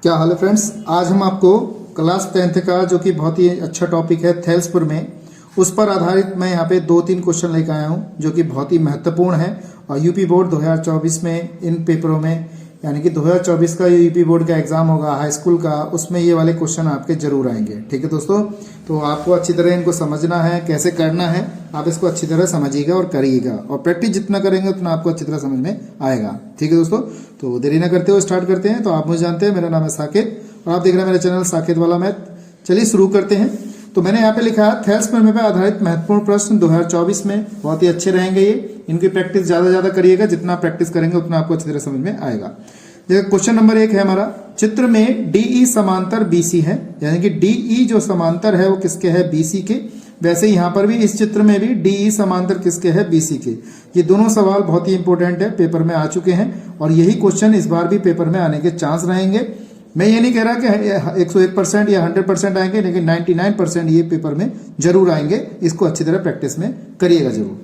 क्या हाल है फ्रेंड्स। आज हम आपको क्लास 10th का जो कि बहुत ही अच्छा टॉपिक है थेल्सपुर में, उस पर आधारित मैं यहाँ पे 2-3 क्वेश्चन लेकर आया हूँ जो कि बहुत ही महत्वपूर्ण है। और यूपी बोर्ड 2024 में इन पेपरों में, यानी कि 2024 का यूपी बोर्ड का एग्जाम होगा हाई स्कूल का, उसमें ये वाले क्वेश्चन आपके जरूर आएंगे। ठीक है दोस्तों, तो आपको अच्छी तरह इनको समझना है, कैसे करना है आप इसको अच्छी तरह समझिएगा और करिएगा, और प्रैक्टिस जितना करेंगे उतना आपको अच्छी तरह समझ में आएगा। ठीक है दोस्तों, तो देरी ना करते हुए स्टार्ट करते हैं। तो आप मुझे जानते हैं, मेरा नाम है साकेत और आप देख रहे हैं मेरा चैनल साकेत वाला मैथ। चलिए शुरू करते हैं। तो मैंने यहाँ पे लिखा है थेल्सपुर में आधारित महत्वपूर्ण प्रश्न 2024 में, बहुत ही अच्छे रहेंगे ये। इनकी प्रैक्टिस ज्यादा करिएगा, जितना प्रैक्टिस करेंगे उतना आपको अच्छी तरह समझ में आएगा। जैसे क्वेश्चन नंबर 1 है हमारा, चित्र में डीई समांतर बीसी है, यानी कि डीई जो समांतर है वो किसके है, बीसी के। वैसे यहाँ पर भी इस चित्र में भी डीई समांतर किसके है, बीसी के। ये दोनों सवाल बहुत ही इंपॉर्टेंट है, पेपर में आ चुके हैं और यही क्वेश्चन इस बार भी पेपर में आने के चांस रहेंगे। मैं ये नहीं कह रहा कि 101% या 100% आएंगे, लेकिन 99% ये पेपर में जरूर आएंगे। इसको अच्छी तरह प्रैक्टिस में करिएगा जरूर।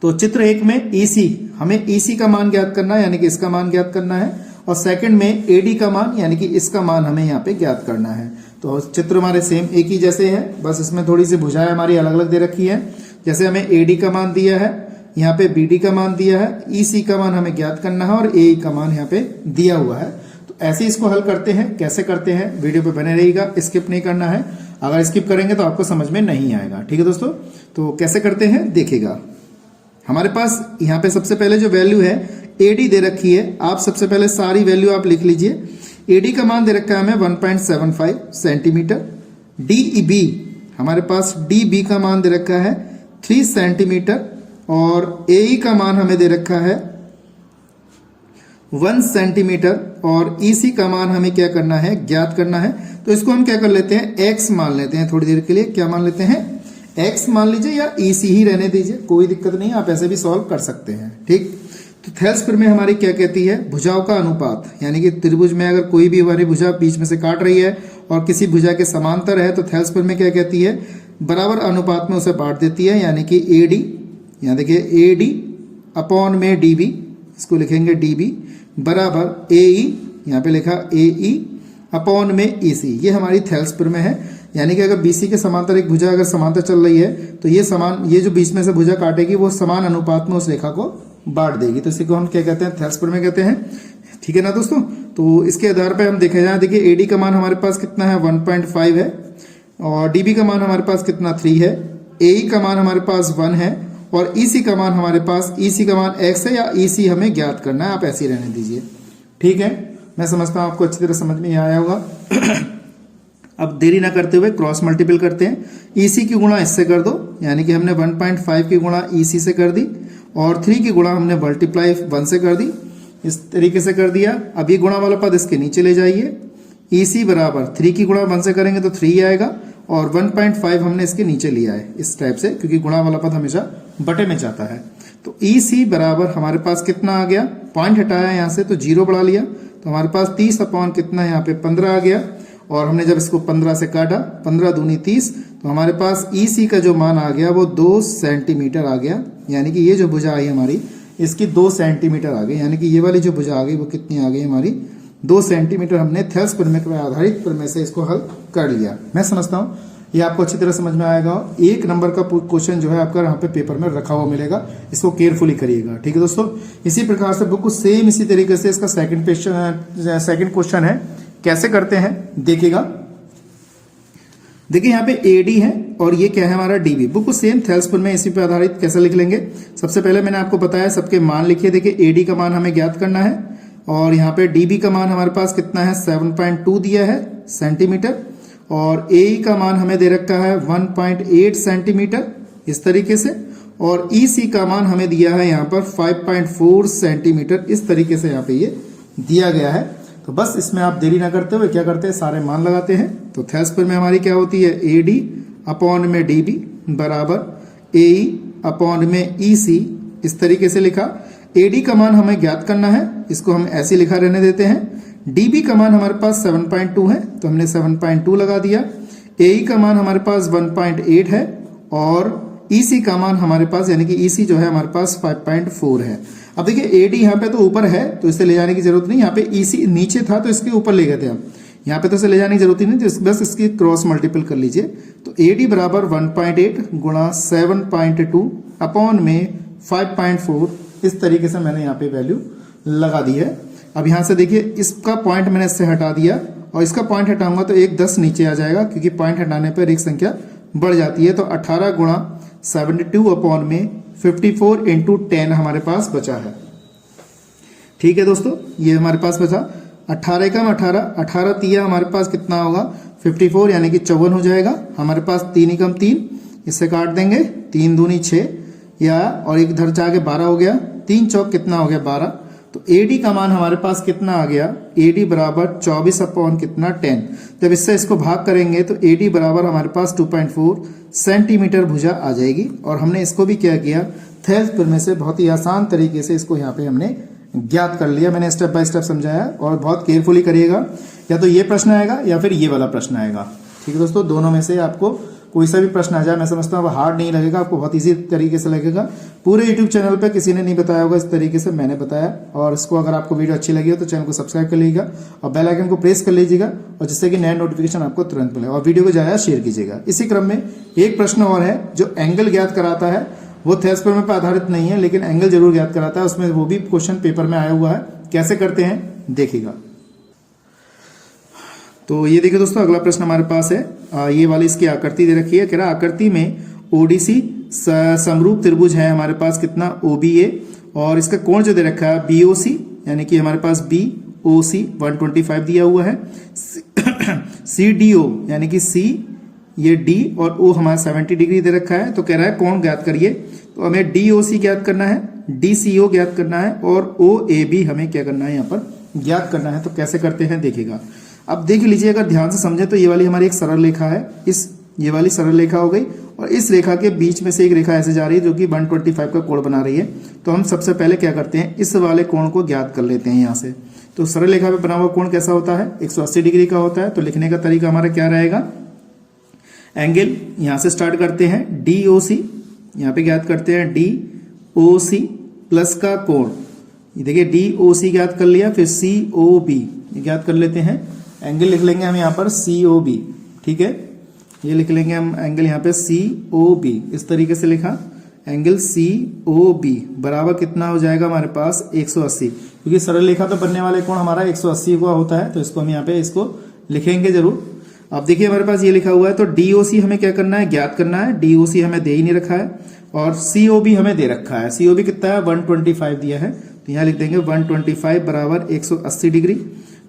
तो चित्र 1 में ईसी, हमें ईसी का मान ज्ञात करना है, यानी कि इसका मान ज्ञात करना है। और सेकंड में एडी का मान, यानी कि इसका मान हमें यहाँ पे ज्ञात करना है। तो चित्र हमारे सेम एक ही जैसे हैं, बस इसमें थोड़ी सी भुजाएं हमारी अलग अलग दे रखी है। जैसे हमें एडी का मान दिया है, यहाँ पे बीडी का मान दिया है, ईसी का मान हमें ज्ञात करना है और ए का मान यहाँ पे दिया हुआ है। तो ऐसे इसको हल करते हैं। कैसे करते हैं वीडियो पे बने रहिएगा, स्किप नहीं करना है। अगर स्किप करेंगे तो आपको समझ में नहीं आएगा। ठीक है दोस्तों, तो कैसे करते हैं देखिएगा। हमारे पास यहाँ पे सबसे पहले जो वैल्यू है एडी दे रखी है, आप सबसे पहले सारी वैल्यू आप लिख लीजिए। एडी का मान दे रखा है हमें 1.75 सेंटीमीटर। डीबी, हमारे पास डीबी का मान दे रखा है 3 सेंटीमीटर और एई का मान हमें दे रखा है 1 सेंटीमीटर और ईसी का मान हमें क्या करना है, ज्ञात करना है। तो इसको हम क्या कर लेते हैं, एक्स मान लेते हैं थोड़ी देर के लिए। क्या मान लेते हैं, एक्स मान लीजिए, या ईसी ही रहने दीजिए, कोई दिक्कत नहीं, आप ऐसे भी सॉल्व कर सकते हैं। ठीक, तो थेल्सपुर में हमारी क्या कहती है, भुजाओं का अनुपात, यानी कि त्रिभुज में अगर कोई भी हमारी भुजा बीच में से काट रही है और किसी भुजा के समांतर है, तो थेल्सपुर में क्या कहती है, बराबर अनुपात में उसे बांट देती है। यानी कि एडी, यहाँ देखिए एडी अपॉन में डीबी, इसको लिखेंगे डीबी बराबर एई, यहाँ पे लिखा एई अपॉन में ईसी। ये हमारी थेल्सपुर में है। यानी कि अगर बीसी के समांतर एक भुजा अगर समांतर चल रही है तो ये जो बीच में से भुजा काटेगी वो समान अनुपात में उस रेखा को बांट देगी। तो इसी को हम क्या कहते हैं, थेल्सपुर में कहते हैं। ठीक है ना दोस्तों, तो इसके आधार पर हम देखें जाए, देखिए एडी का मान हमारे पास कितना है 1.5 है और डीबी का मान हमारे पास कितना 3 है, एई का मान हमारे पास 1 है और ईसी का मान हमारे पास, ईसी का मान x है या ईसी हमें ज्ञात करना है। आप ऐसे ही रहने दीजिए। ठीक है, मैं समझता हूं आपको अच्छी तरह समझ में आया होगा। अब देरी ना करते हुए क्रॉस मल्टीपल करते हैं। ईसी की गुणा इससे कर दो, यानी कि हमने 1.5 की गुणा ईसी से कर दी और 3 की गुणा हमने मल्टीप्लाई 1 से कर दी। इस तरीके से कर दिया। अब ये गुणा वाला पद इसके नीचे ले जाइए। ईसी बराबर 3 की गुणा 1 से करेंगे तो 3 आएगा और 1.5 हमने इसके नीचे लिया है इस टाइप से, क्योंकि गुणा वाला पद हमेशा बटे में जाता है। तो ईसी बराबर हमारे पास कितना आ गया, पॉइंट हटाया यहाँ से तो 0 बढ़ा लिया, तो हमारे पास 30 अपॉन कितना यहाँ पे 15 आ गया। और हमने जब इसको 15 से काटा, 15 दूनी 30, तो हमारे पास ईसी का जो मान आ गया वो 2 सेंटीमीटर आ गया। यानी कि ये जो भुजा आई हमारी, इसकी 2 सेंटीमीटर आ गई। यानी कि ये वाली जो भुजा आ गई वो कितनी आ गई हमारी, 2 सेंटीमीटर। हमने थेल्सपुर में आधारित प्रमेय से इसको हल कर लिया। मैं समझता हूँ ये आपको अच्छी तरह समझ में आएगा। 1 नंबर का क्वेश्चन जो है आपका यहाँ पे पेपर में रखा हुआ मिलेगा, इसको केयरफुली करिएगा। ठीक है दोस्तों, इसी प्रकार से बिल्कुल सेम इसी तरीके से इसका सेकंड क्वेश्चन है। कैसे करते हैं देखिएगा। देखिए यहाँ पे एडी है और ये क्या है हमारा डीबी, बिल्कुल सेम थेल्सपुर में इसी पे आधारित। कैसे लिख लेंगे, सबसे पहले मैंने आपको बताया सबके मान लिखिए। देखिए एडी का मान हमें ज्ञात करना है और यहाँ पे डीबी का मान हमारे पास कितना है 7.2 दिया है सेंटीमीटर और एई का मान हमें दे रखा है 1.8 सेंटीमीटर इस तरीके से, और ईसी का मान हमें दिया है यहाँ पर 5.4 सेंटीमीटर इस तरीके से यहाँ पे ये दिया गया है। तो बस इसमें आप देरी ना करते हुए क्या करते हैं, सारे मान लगाते हैं। तो थेल्सपुर में हमारी क्या होती है, एडी अपॉन में डीबी बराबर एई अपॉन में ईसी, इस तरीके से लिखा। एडी का मान हमें ज्ञात करना है, इसको हम ऐसे लिखा रहने देते हैं। डीबी का मान हमारे पास 7.2 है तो हमने 7.2 लगा दिया। एई का मान हमारे पास 1.8 है और ईसी का मान हमारे पास, यानी कि ईसी जो है हमारे पास 5.4 है। अब देखिए AD यहाँ पे तो ऊपर है तो इसे ले जाने की जरूरत नहीं, यहाँ पे EC नीचे था तो इसके ऊपर ले गए थे हम, यहाँ पे तो इसे ले जाने की जरूरत ही नहीं, तो बस इसकी क्रॉस मल्टीपल कर लीजिए। तो AD बराबर 1.8 गुणा 7.2 अपॉन में 5.4, इस तरीके से मैंने यहाँ पे वैल्यू लगा दी है। अब यहाँ से देखिए इसका पॉइंट मैंने इससे हटा दिया और इसका पॉइंट हटाऊंगा तो एक 10 नीचे आ जाएगा, क्योंकि पॉइंट हटाने पर एक संख्या बढ़ जाती है। तो 18 गुणा 72 अपॉन में 54 इंटू 10 हमारे पास बचा है। ठीक है दोस्तों, ये हमारे पास बचा 18 एकम 18 तिया हमारे पास कितना होगा 54, यानी कि 54 हो जाएगा। हमारे पास 3 एकम 3, इससे काट देंगे, 3 दूनी 6 या और एक इधर जाके 12 हो गया, 3 चौक कितना हो गया 12। तो AD का मान हमारे पास कितना आ गया, AD बराबर 24 अपॉन कितना 10। जब इससे इसको भाग करेंगे तो AD बराबर हमारे पास 2.4 सेंटीमीटर भुजा आ जाएगी। और हमने इसको भी क्या किया, थेल्स प्रमेय से बहुत ही आसान तरीके से इसको यहाँ पे हमने ज्ञात कर लिया। मैंने स्टेप बाय स्टेप समझाया और बहुत केयरफुली करिएगा, या तो ये प्रश्न आएगा या फिर ये वाला प्रश्न आएगा। ठीक है दोस्तों, दोनों में से आपको कोई सा भी प्रश्न आ जाए, मैं समझता हूँ हार्ड नहीं लगेगा, आपको बहुत इजी तरीके से लगेगा। पूरे YouTube चैनल पे किसी ने नहीं बताया होगा इस तरीके से मैंने बताया। और इसको अगर आपको वीडियो अच्छी लगी हो तो चैनल को सब्सक्राइब कर लीजिएगा और बेल आइकन को प्रेस कर लीजिएगा, और जिससे कि नया नोटिफिकेशन आपको तुरंत मिले। और वीडियो को ज़्यादा शेयर कीजिएगा। इसी क्रम में एक प्रश्न और है जो एंगल ज्ञात कराता है, वो थेल्स प्रमेय पर आधारित नहीं है लेकिन एंगल जरूर ज्ञात कराता है, उसमें वो भी क्वेश्चन पेपर में आया हुआ है। कैसे करते हैं देखिएगा। तो ये देखिए दोस्तों, अगला प्रश्न हमारे पास है, ये वाली इसकी आकृति दे रखी है। कह रहा आकृति में ODC समरूप त्रिभुज है हमारे पास कितना OBA, और इसका कोण जो दे रखा है BOC, यानी कि हमारे पास BOC 125 दिया हुआ है। CDO यानी कि C ये D और O हमारा 70 डिग्री दे रखा है। तो कह रहा है कोण ज्ञात करिए। तो हमें DOC ज्ञात करना है, DCO ज्ञात करना है और OAB हमें क्या करना है यहाँ पर ज्ञात करना है। तो कैसे करते हैं देखिएगा। अब देख लीजिए, अगर ध्यान से समझे तो ये वाली हमारी एक सरल रेखा है, ये वाली सरल रेखा हो गई, और इस रेखा के बीच में से एक रेखा ऐसे जा रही है जो कि 125 का कोण बना रही है। तो हम सबसे पहले क्या करते हैं, इस वाले कोण को ज्ञात कर लेते हैं यहाँ से। तो सरल रेखा पे बना हुआ कोण कैसा होता है, 180 डिग्री का होता है। तो लिखने का तरीका हमारा क्या रहेगा, एंगल यहाँ से स्टार्ट करते हैं DOC, यहाँ पे ज्ञात करते हैं DOC प्लस का कोण, देखिए DOC ज्ञात कर लिया, फिर COB ज्ञात कर लेते हैं। एंगल लिख लेंगे हम यहाँ पर COB, ठीक है, ये लिख लेंगे हम एंगल यहाँ पे COB, इस तरीके से लिखा एंगल COB बराबर कितना हो जाएगा हमारे पास 180, क्योंकि सरल रेखा पे बनने वाले कोण हमारा 180 का होता है। तो इसको हम यहाँ पे इसको लिखेंगे जरूर। अब देखिए हमारे पास ये लिखा हुआ है, तो DOC हमें क्या करना है, ज्ञात करना है। DOC हमें दे ही नहीं रखा है, और COB हमें दे रखा है। COB कितना है 125 दिया है, तो यहाँ लिख देंगे 125 बराबर 180 डिग्री।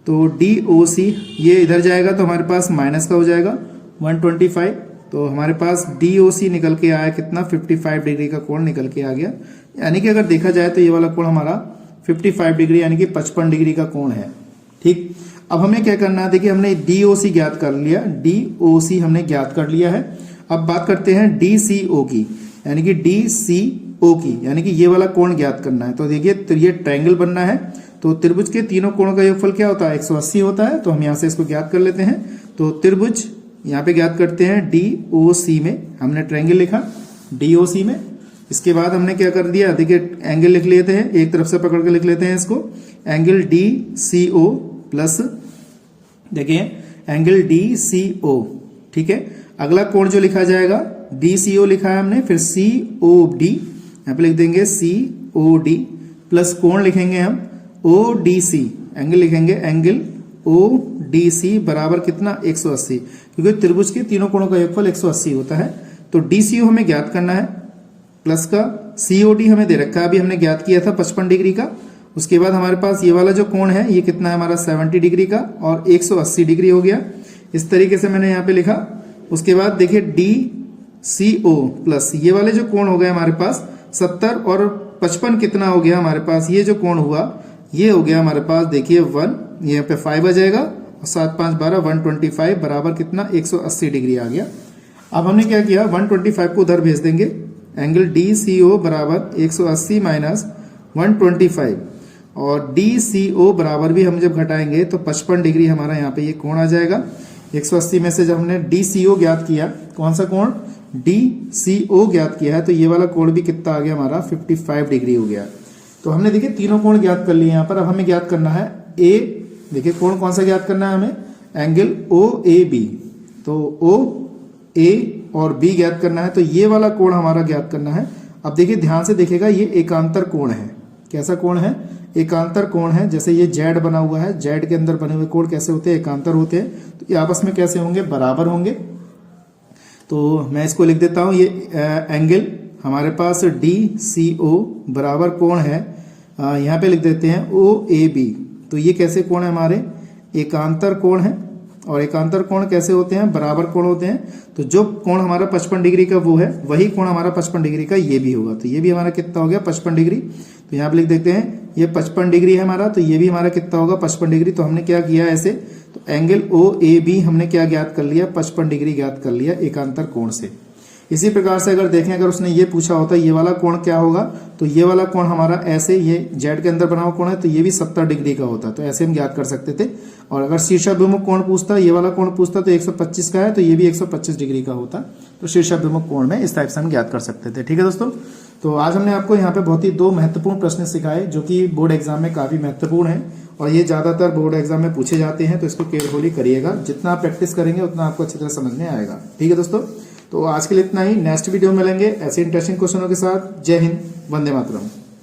तो DOC ये इधर जाएगा तो हमारे पास माइनस का हो जाएगा 125, तो हमारे पास DOC निकल के आया कितना 55 डिग्री का कोण निकल के आ गया। यानी कि अगर देखा जाए तो ये वाला कोण हमारा 55 डिग्री यानी कि 55 डिग्री का कोण है। ठीक, अब हमें क्या करना है, देखिए हमने DOC ज्ञात कर लिया, DOC हमने ज्ञात कर लिया है। अब बात करते हैं DCO की, यानी कि DCO की, यानी कि ये वाला कोण ज्ञात करना है। तो देखिए तो ये ट्रायंगल बनना है, तो त्रिभुज के तीनों कोणों का योगफल क्या होता है 180 होता है। तो हम यहाँ से इसको ज्ञात कर लेते हैं। तो त्रिभुज यहाँ पे ज्ञात करते हैं DOC में, हमने ट्रायंगल लिखा DOC में। इसके बाद हमने क्या कर दिया, देखिए एंगल लिख लेते हैं, एक तरफ से पकड़ के लिख लेते हैं इसको, एंगल DCO प्लस देखिए एंगल DCO, ठीक है। अगला कोण जो लिखा जाएगा DCO लिखा है हमने, फिर COD यहाँ पे लिख देंगे COD प्लस कोण लिखेंगे हम ODC, एंगल लिखेंगे एंगल ODC बराबर कितना 180, क्योंकि त्रिभुज के तीनों कोणों का योगफल 180 होता है। तो DCO हमें ज्ञात करना है, प्लस का COD हमें दे रखा है, अभी हमने ज्ञात किया था 55 डिग्री का। उसके बाद हमारे पास ये वाला जो कोण है ये कितना है हमारा 70 डिग्री का, और 180 डिग्री हो गया। इस तरीके से मैंने यहाँ पे लिखा। उसके बाद देखिए DCO प्लस ये वाले जो कोण हो गए हमारे पास 70 और 55 कितना हो गया हमारे पास, ये जो कोण हुआ ये हो गया हमारे पास देखिए 1, यहाँ पे 5 आ जाएगा, और 7 5 12 125 बराबर कितना 180 डिग्री आ गया। अब हमने क्या किया 125 को उधर भेज देंगे, एंगल DCO बराबर 180 माइनस 125, और DCO बराबर भी हम जब घटाएंगे तो 55 डिग्री हमारा यहाँ पे ये कोण आ जाएगा। 180 में से जब हमने DCO ज्ञात किया, कौन सा कोण DCO ज्ञात किया है, तो ये वाला कोण भी कितना आ गया हमारा 55 डिग्री हो गया। तो हमने देखिए तीनों कोण ज्ञात कर लिए यहाँ पर। अब हमें ज्ञात करना है ए, देखिए कोण कौन सा ज्ञात करना है हमें, एंगल ओ ए बी। तो ओ ए और बी ज्ञात करना है, तो ये वाला कोण हमारा ज्ञात करना है। अब देखिए ध्यान से देखिएगा, ये एकांतर कोण है। कैसा कोण है, एकांतर कोण है। जैसे ये जेड बना हुआ है, जेड के अंदर बने हुए कोण कैसे होते हैं, एकांतर होते हैं। तो ये आपस में कैसे होंगे, बराबर होंगे। तो मैं इसको लिख देता हूं, ये एंगल हमारे पास डी सी ओ बराबर कोण है, यहाँ पे लिख देते हैं ओ ए बी। तो ये कैसे कोण है, हमारे एकांतर कोण है। और एकांतर कोण कैसे होते हैं, बराबर कोण होते हैं। तो जो कोण हमारा 55 डिग्री का वो है, वही कोण हमारा 55 डिग्री का ये भी होगा। तो ये भी हमारा कितना हो गया, 55 डिग्री। तो यहाँ पे लिख देते हैं ये 55 डिग्री है हमारा, तो ये भी हमारा कितना होगा, 55 डिग्री। तो हमने क्या किया ऐसे, तो एंगल ओ ए बी हमने क्या ज्ञात कर लिया, 55 डिग्री ज्ञात कर लिया एकांतर कोण से। इसी प्रकार से अगर देखें, अगर उसने ये पूछा होता ये वाला कोण क्या होगा, तो ये वाला कोण हमारा ऐसे, ये जेड के अंदर बना हुआ कोण है, तो ये भी 70 डिग्री का होता। तो ऐसे हम ज्ञात कर सकते थे। और अगर शीर्षाभिमुख कोण पूछता, ये वाला कोण पूछता, तो 125 का है, तो ये भी 125 डिग्री का होता। तो शीर्षाभिमुख कोण में इस टाइप से हम ज्ञात कर सकते थे। ठीक है दोस्तों, तो आज हमने आपको यहाँ पे बहुत ही 2 महत्वपूर्ण प्रश्न सिखाए, जो कि बोर्ड एग्जाम में काफी महत्वपूर्ण है और ये ज्यादातर बोर्ड एग्जाम में पूछे जाते हैं। तो इसको केयरफुली करिएगा, जितना आप प्रैक्टिस करेंगे उतना आपको अच्छी तरह समझ में आएगा। ठीक है दोस्तों, तो आज के लिए इतना ही। नेक्स्ट वीडियो में मिलेंगे ऐसे इंटरेस्टिंग क्वेश्चनों के साथ। जय हिंद, वंदे मातरम।